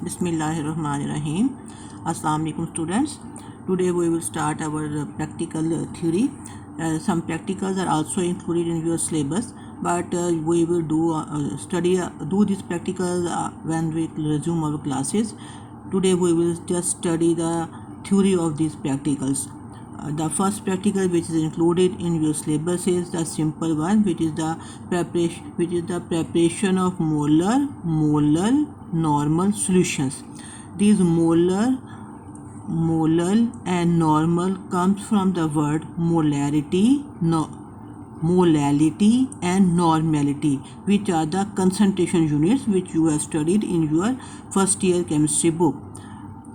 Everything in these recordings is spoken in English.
Bismillahirrahmanirrahim. Assalamu alaikum students. Today we will start our practical theory. Some practicals are also included in your syllabus, but we will do this practical when we resume our classes. Today we will just study the theory of these practicals. The first practical which is included in your syllabus is the simple one, which is the preparation of molar normal solutions. These molar and normal comes from the word molality and normality, which are the concentration units which you have studied in your first year chemistry book.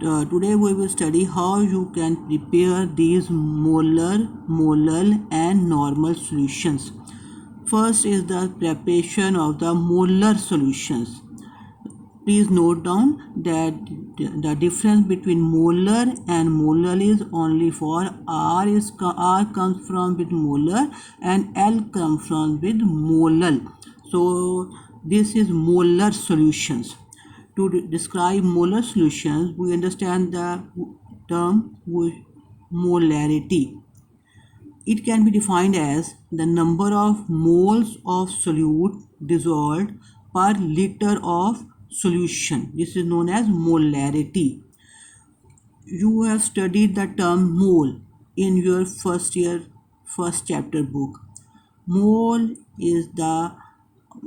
Today we will study how you can prepare these molar and normal solutions. First is the preparation of the molar solutions. Please note down that the difference between molar and molal is only for R comes from with molar and L comes from with molal. So this is molar solutions. To describe molar solutions, we understand the term molarity. It can be defined as the number of moles of solute dissolved per liter of solution. This is known as molarity. You have studied the term mole in your first chapter book. Mole is the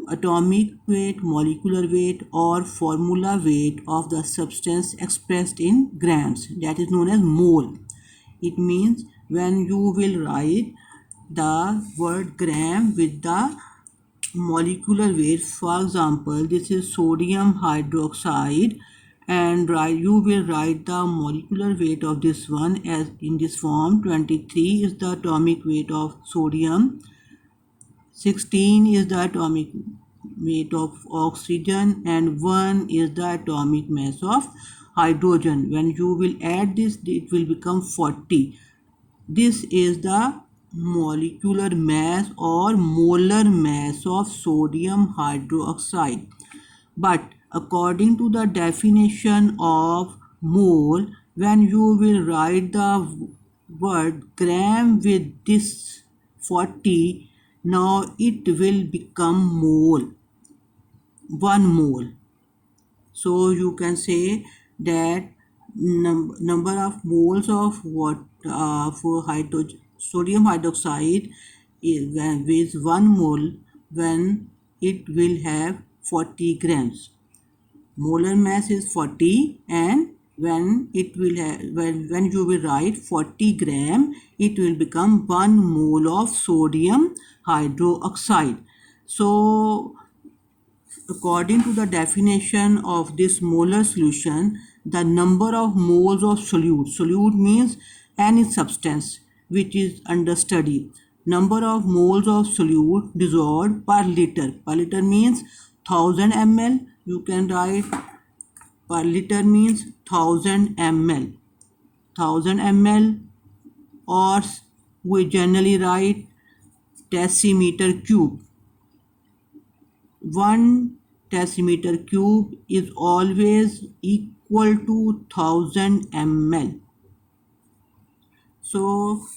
atomic weight, molecular weight, or formula weight of the substance expressed in grams. That is known as mole. It means when you will write the word gram with the molecular weight, for example, this is sodium hydroxide, and you will write the molecular weight of this one as in this form. 23 is the atomic weight of sodium, 16 is the atomic weight of oxygen, and 1 is the atomic mass of hydrogen. When you will add this, it will become 40. This is the molecular mass or molar mass of sodium hydroxide. But according to the definition of mole, when you will write the word gram with this 40, now it will become mole, 1 mole. So you can say that number of moles of sodium hydroxide is 1 mole when it will have 40 grams. Molar mass is 40, and when it will have, when you will write 40 gram, it will become 1 mole of sodium hydroxide. So according to the definition of this molar solution, the number of moles of solute means any substance which is under study, number of moles of solute dissolved per liter means 1000 ml. You can write per liter means 1000 ml, or we generally write decimeter cube. 1 decimeter cube is always equal to 1000 ml. So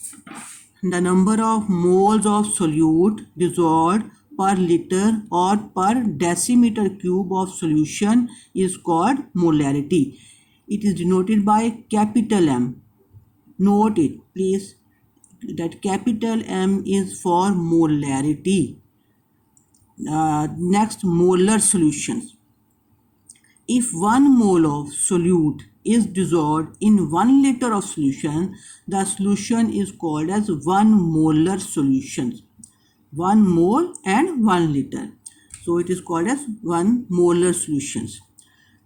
the number of moles of solute dissolved per liter or per decimeter cube of solution is called molarity. It is denoted by capital M. Note it, please, that capital M is for molarity. Next, molar solutions. If 1 mole of solute is dissolved in 1 liter of solution, the solution is called as 1 molar solution. 1 mole and 1 liter. So it is called as 1 molar solutions.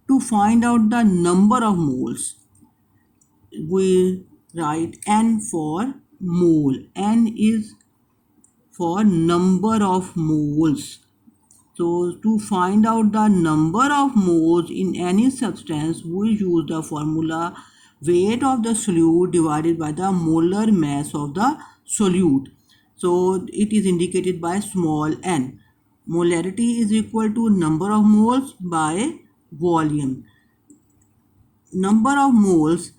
To find out the number of moles, we write N for mole. N is for number of moles. So to find out the number of moles in any substance, we use the formula weight of the solute divided by the molar mass of the solute. So it is indicated by small n. Molarity is equal to number of moles by volume. number of moles,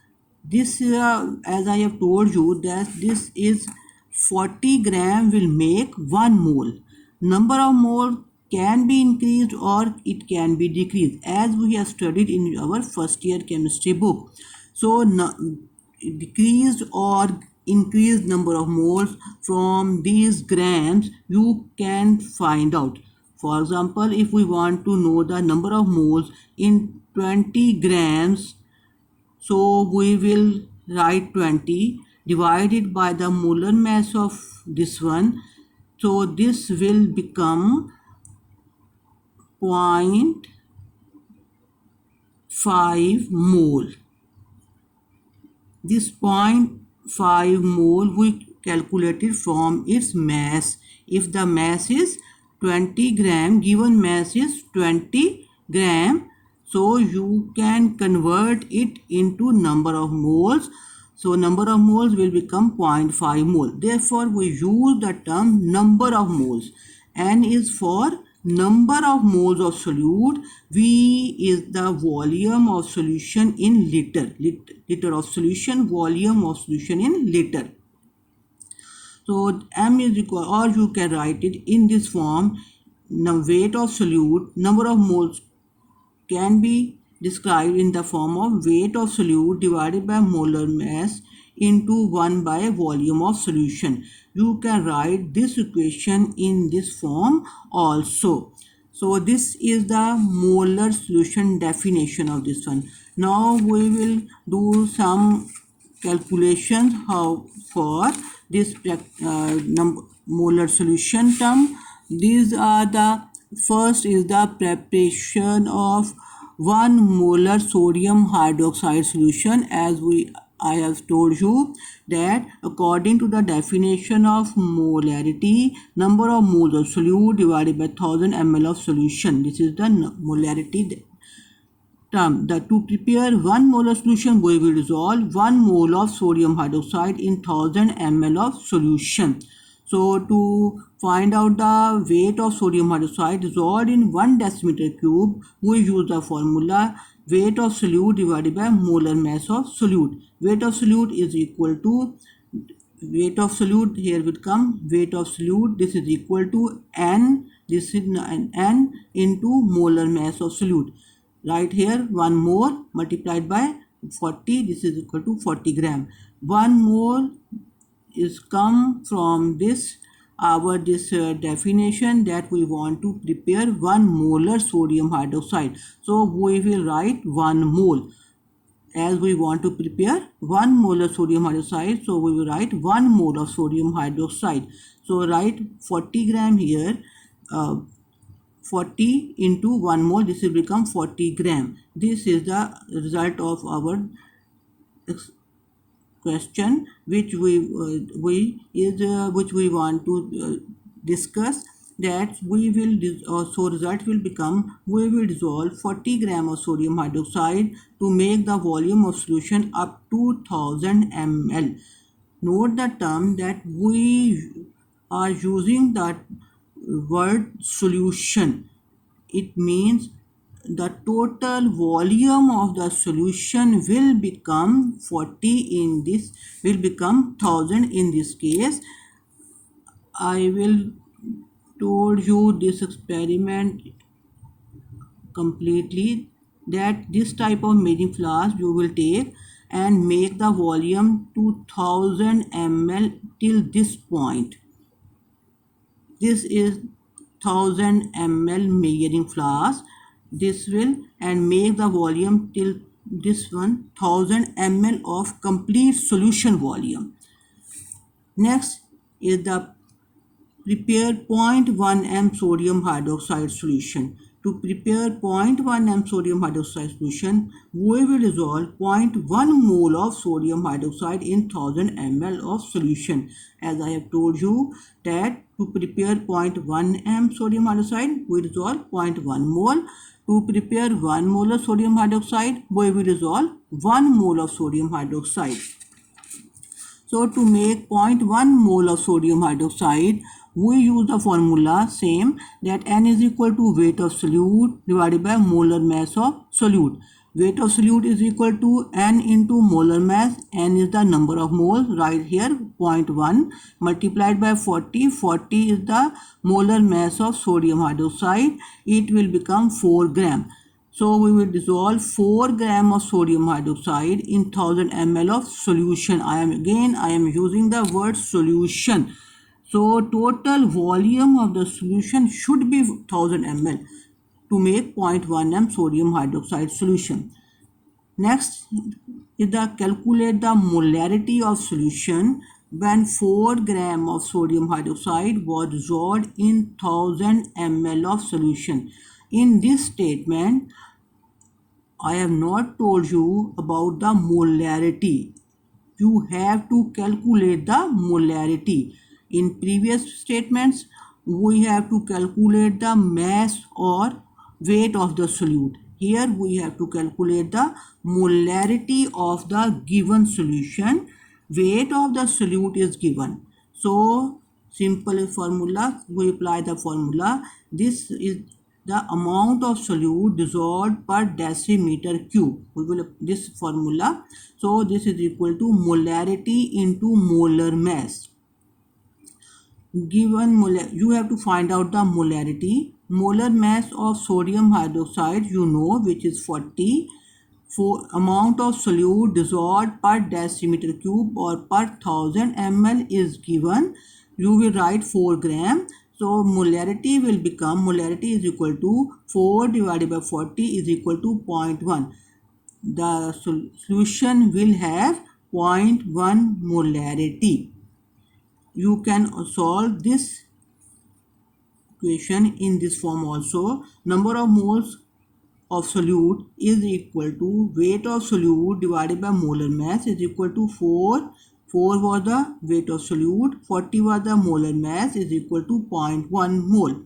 this as I have told you that this is 40 gram will make 1 mole. Number of mole can be increased or it can be decreased as we have studied in our first year chemistry book. So decreased or increased number of moles from these grams you can find out. For example, if we want to know the number of moles in 20 grams, so we will write 20 divided by the molar mass of this one. So this will become 0.5 mole. This 0.5 mole we calculated from its mass. If the mass is 20 gram, given mass is 20 gram, so you can convert it into number of moles. So number of moles will become 0.5 mole. Therefore, we use the term number of moles. N is for number of moles of solute. V is the volume of solution in liter. Liter of solution, volume of solution in liter. So M is equal, or you can write it in this form. Now weight of solute, number of moles can be described in the form of weight of solute divided by molar mass into 1 by volume of solution. You can write this equation in this form also. So this is the molar solution definition of this one. Now we will do some calculations how for this molar solution term. These are the first is the preparation of 1 molar sodium hydroxide solution. As I have told you that according to the definition of molarity, number of moles of solute divided by 1000 ml of solution. This is the molarity term. That to prepare 1 molar solution, we will dissolve 1 mole of sodium hydroxide in 1000 ml of solution. So to find out the weight of sodium hydroxide dissolved in 1 decimeter cube, we use the formula weight of solute divided by molar mass of solute. Weight of solute is equal to weight of solute, here will come weight of solute, this is equal to N, this is N into molar mass of solute. Right here 1 mole multiplied by 40, this is equal to 40 gram. 1 mole is come from this definition that we want to prepare 1 molar sodium hydroxide. So we will write 1 mole. As we want to prepare 1 molar sodium hydroxide, so we will write 1 mole of sodium hydroxide. So write 40 gram here. 40 into 1 mole, this will become 40 gram. This is the result of our question which we want to discuss, that we will so result will become we will dissolve 40 gram of sodium hydroxide to make the volume of solution up to 1000 ml. Note the term that we are using the word solution. It means the total volume of the solution will become 40 in this, will become 1000 in this case. I will told you this experiment completely, that this type of measuring flask you will take and make the volume to 1000 ml till this point. This is 1000 ml measuring flask. This will and make the volume till this one 1000 ml of complete solution volume. Next is the prepare 0.1 m sodium hydroxide solution. To prepare 0.1 m sodium hydroxide solution, we will dissolve 0.1 mole of sodium hydroxide in 1000 ml of solution. As I have told you that to prepare 0.1 m sodium hydroxide, we dissolve 0.1 mole. To prepare 1 mole of sodium hydroxide, we will dissolve 1 mole of sodium hydroxide. So to make 0.1 mole of sodium hydroxide, we use the formula same, that N is equal to weight of solute divided by molar mass of solute. Weight of solute is equal to N into molar mass. N is the number of moles, right here 0.1 multiplied by 40. 40 is the molar mass of sodium hydroxide. It will become 4 gram. So we will dissolve 4 gram of sodium hydroxide in 1000 ml of solution. I am using the word solution. So total volume of the solution should be 1000 ml to make 0.1 m sodium hydroxide solution. Next is the calculate the molarity of solution when 4 gram of sodium hydroxide was dissolved in 1000 ml of solution. In this statement, I have not told you about the molarity. You have to calculate the molarity. In previous statements, we have to calculate the mass or weight of the solute. Here we have to calculate the molarity of the given solution. Weight of the solute is given. So simple formula, we apply the formula. This is the amount of solute dissolved per decimeter cube. We will this formula. So this is equal to molarity into molar mass. Given molar, you have to find out the molarity. Molar mass of sodium hydroxide, you know, which is 40. For amount of solute dissolved per decimeter cube or per 1000 ml is given. You will write 4 gram. So molarity will become, molarity is equal to 4 divided by 40 is equal to 0.1. The solution will have 0.1 molarity. You can solve this equation in this form also. Number of moles of solute is equal to weight of solute divided by molar mass is equal to 4. 4 was the weight of solute, 40 was the molar mass is equal to 0.1 mole.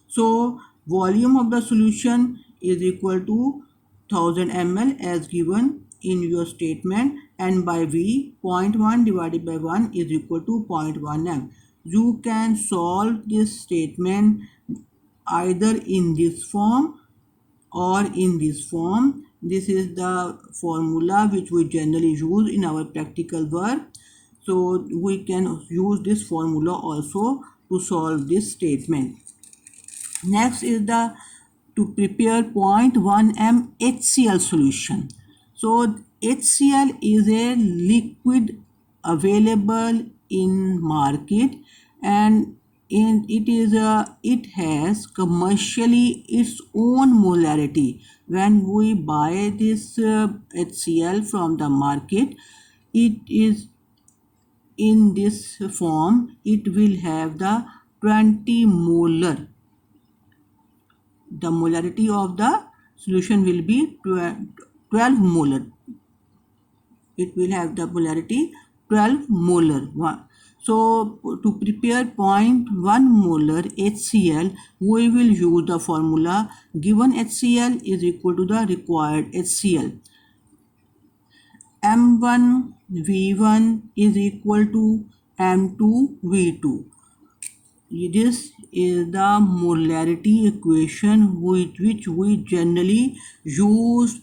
So volume of the solution is equal to 1000 ml as given in your statement, and by V 0.1 divided by 1 is equal to 0.1 m. You can solve this statement either in this form or in this form. This is the formula which we generally use in our practical work. So we can use this formula also to solve this statement. Next is the to prepare 0.1 m HCl solution. So HCl is a liquid available in market, and it has commercially its own molarity. When we buy this HCl from the market, it is in this form. It will have the 20 molar. The molarity of the solution will be 12 molar. It will have the molarity 12 molar. So to prepare 0.1 molar HCl, we will use the formula given HCl is equal to the required HCl. M1 V1 is equal to M2 V2. This is the molarity equation which we generally use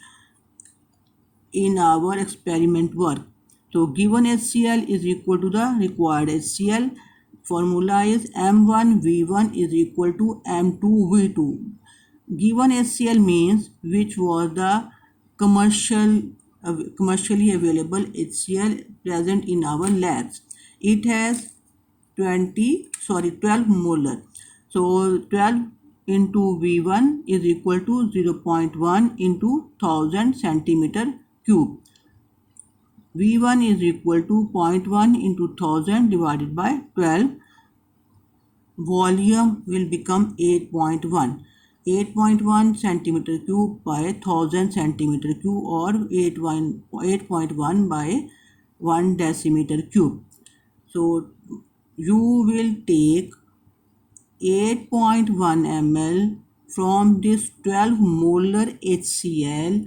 in our experiment work. So given HCl is equal to the required HCl. Formula is M1 V1 is equal to M2 V2. Given HCl means which was the commercially available HCl present in our labs. It has 12 molar. So 12 into V1 is equal to 0.1 into 1000 centimeter cube. V1 is equal to 0.1 into 1000 divided by 12. Volume will become 8.1. 8.1 centimeter cube by 1000 centimeter cube, or 8.1 by 1 decimeter cube. So you will take 8.1 ml from this 12 molar HCl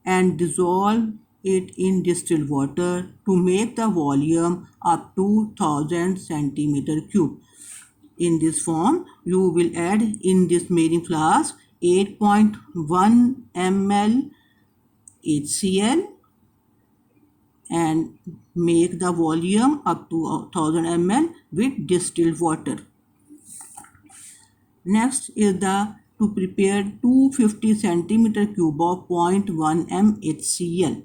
and dissolve it in distilled water to make the volume up to 1000 centimeter cube. In this form, you will add in this measuring flask 8.1 ml HCl and make the volume up to 1000 ml with distilled water. Next is the to prepare 250 centimeter cube of 0.1 mHCl.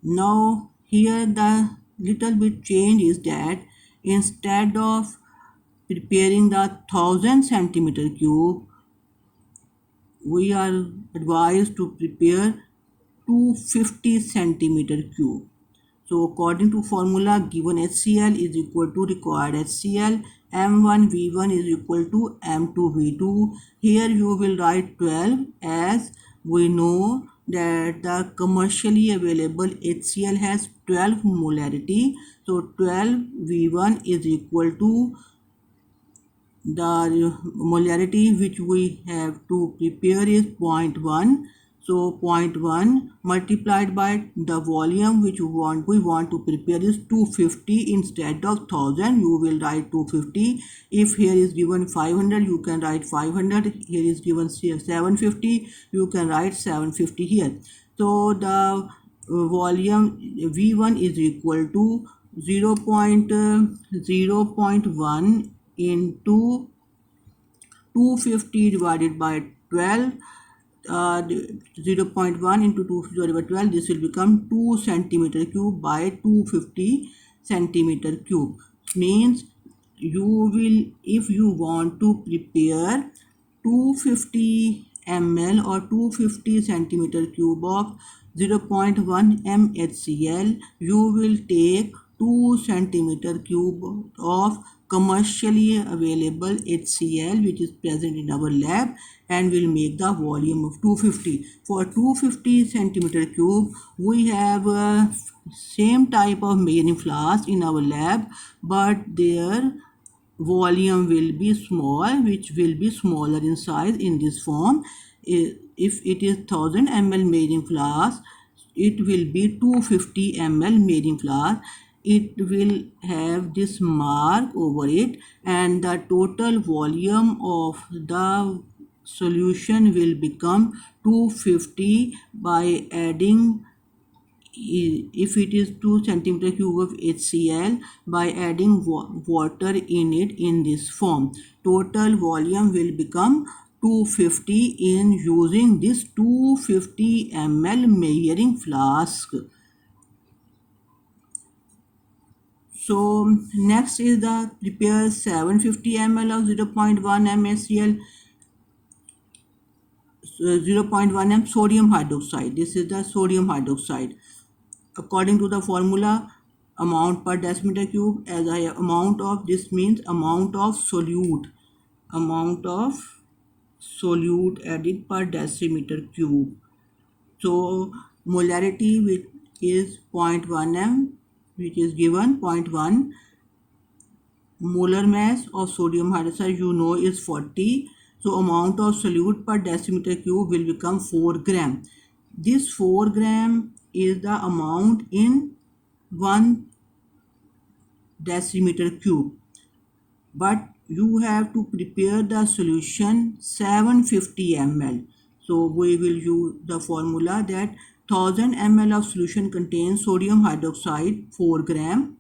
Now here the little bit change is that instead of preparing the 1000 centimeter cube, we are advised to prepare 250 centimeter cube. So according to formula, given HCl is equal to required HCl, M1V1 is equal to M2V2. Here you will write 12 as we know that the commercially available HCl has 12 molarity. So 12 V1 is equal to the molarity which we have to prepare is 0.1. So 0.1 multiplied by the volume which we want to prepare is 250. Instead of 1000 you will write 250. If here is given 500 you can write 500. Here is given 750 you can write 750 here. So the volume V1 is equal to 0.1 into 250 divided by 12, 0.1 into 250 divided by 12, this will become 2 centimeter cube by 250 centimeter cube. Means you will, if you want to prepare 250 ml or 250 centimeter cube of 0.1 mHCl, you will take 2 centimeter cube of commercially available HCl which is present in our lab and will make the volume of 250. For 250 centimeter cube, we have same type of measuring flask in our lab, but their volume will be small, which will be smaller in size in this form. If it is 1000 ml measuring flask, it will be 250 ml measuring flask. It will have this mark over it, and the total volume of the solution will become 250 by adding, if it is 2 centimeter cube of HCl, by adding water in it in this form. Total volume will become 250 in using this 250 ml measuring flask. So next is the prepare 750 ml of 0.1 mHCl, 0.1 m sodium hydroxide. This is the sodium hydroxide. According to the formula, amount per decimeter cube, as I amount of, this means amount of solute added per decimeter cube. So molarity which is 0.1 m, which is given 0.1. Molar mass of sodium hydroxide you know is 40. So amount of solute per decimeter cube will become 4 gram. This 4 gram is the amount in 1 decimeter cube. But you have to prepare the solution 750 ml. So we will use the formula that 1000 ml of solution contains sodium hydroxide 4 gram.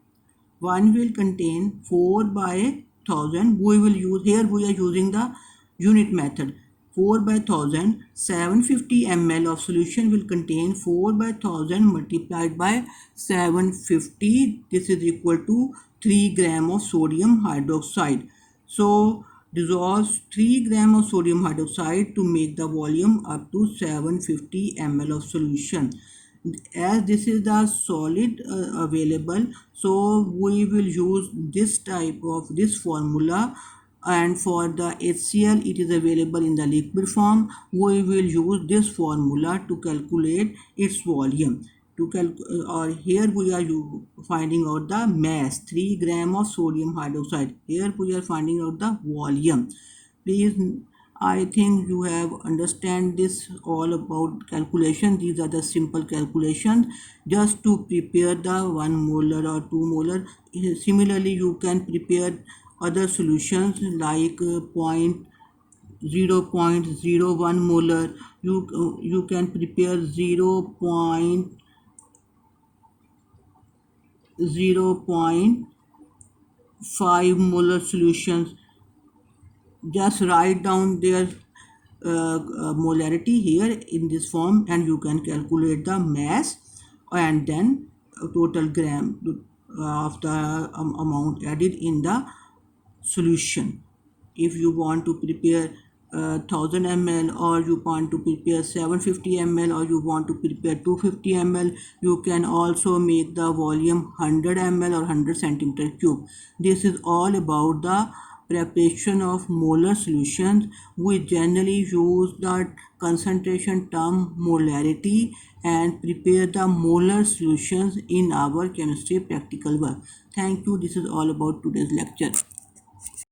One will contain 4 by 1000. We will use, here we are using the unit method. 4 by 1000, 750 ml of solution will contain 4 by 1000 multiplied by 750. This is equal to 3 gram of sodium hydroxide. So dissolve 3 gram of sodium hydroxide to make the volume up to 750 ml of solution. As this is the solid available, so we will use this type of this formula, and for the HCl it is available in the liquid form. We will use this formula to calculate its volume. Or here we are finding out the mass, 3 gram of sodium hydroxide. Here we are finding out the volume. Please, I think you have understand this all about calculation. These are the simple calculations just to prepare the 1 molar or 2 molar. Similarly, you can prepare other solutions like 0.01 molar you can prepare 0.5 molar solutions. Just write down their molarity here in this form, and you can calculate the mass and then total gram of the amount added in the solution. If you want to prepare 1000 ml, or you want to prepare 750 ml, or you want to prepare 250 ml, you can also make the volume 100 ml or 100 centimeter cube. This is all about the preparation of molar solutions. We generally use the concentration term molarity and prepare the molar solutions in our chemistry practical work. Thank you. This is all about today's lecture.